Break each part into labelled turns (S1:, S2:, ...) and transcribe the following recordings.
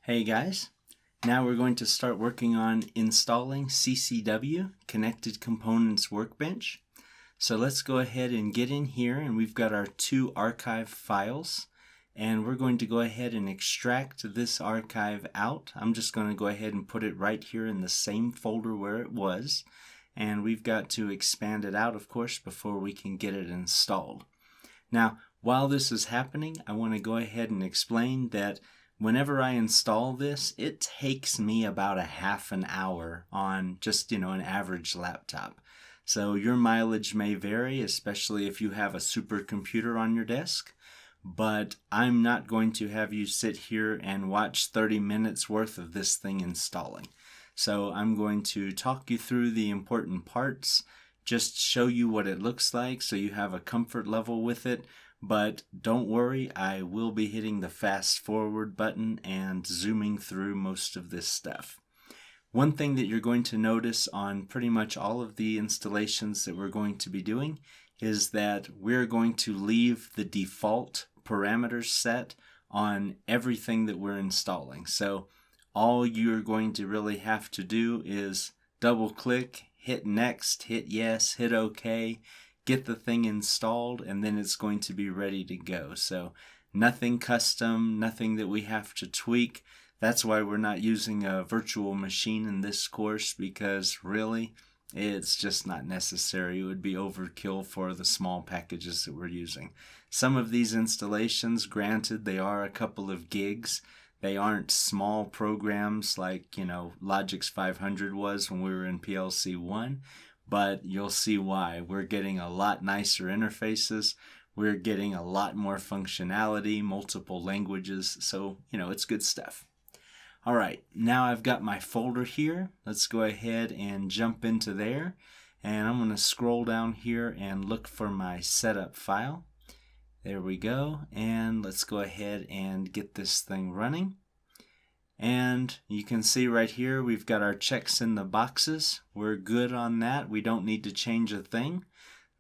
S1: Hey guys, now we're going to start working on installing CCW, Connected Components Workbench. So let's go ahead and get in here, and we've got our two archive files, and we're going to go ahead and extract this archive out. I'm just going to go ahead and put it right here in the same folder where it was, and we've got to expand it out, of course, before we can get it installed. Now, while this is happening, I want to go ahead and explain that whenever I install this, it takes me about a half an hour on just, an average laptop. So your mileage may vary, especially if you have a supercomputer on your desk, but I'm not going to have you sit here and watch 30 minutes worth of this thing installing. So I'm going to talk you through the important parts, just show you what it looks like so you have a comfort level with it. But don't worry, I will be hitting the fast forward button and zooming through most of this stuff. One thing that you're going to notice on pretty much all of the installations that we're going to be doing is that we're going to leave the default parameters set on everything that we're installing. So all you're going to really have to do is double click, hit next, hit yes, hit OK, get the thing installed, and then it's going to be ready to go. So nothing custom, nothing that we have to tweak. That's why we're not using a virtual machine in this course, because really it's just not necessary. It would be overkill for the small packages that we're using. Some of these installations, granted, they are a couple of gigs. They aren't small programs like, Logix 500 was when we were in PLC 1. But you'll see why. We're getting a lot nicer interfaces. We're getting a lot more functionality, multiple languages. So, it's good stuff. All right, now I've got my folder here. Let's go ahead and jump into there. And I'm going to scroll down here and look for my setup file. There we go. And let's go ahead and get this thing running. And you can see right here we've got our checks in the boxes. We're good on that. We don't need to change a thing.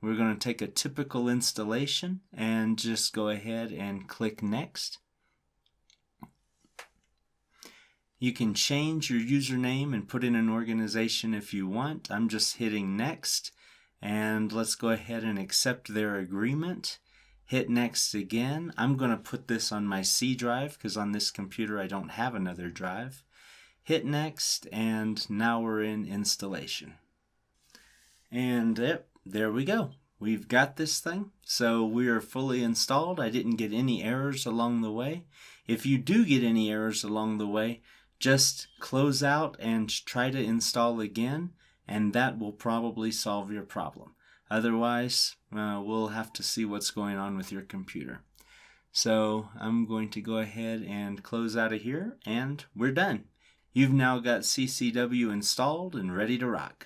S1: We're going to take a typical installation and just go ahead and click next. You can change your username and put in an organization if you want. I'm just hitting next, and let's go ahead and accept their agreement. Hit next again. I'm going to put this on my C drive because on this computer I don't have another drive. Hit next, and now we're in installation. And there we go. We've got this thing. So we are fully installed. I didn't get any errors along the way. If you do get any errors along the way, just close out and try to install again, and that will probably solve your problem. Otherwise, we'll have to see what's going on with your computer. So I'm going to go ahead and close out of here, and we're done. You've now got CCW installed and ready to rock.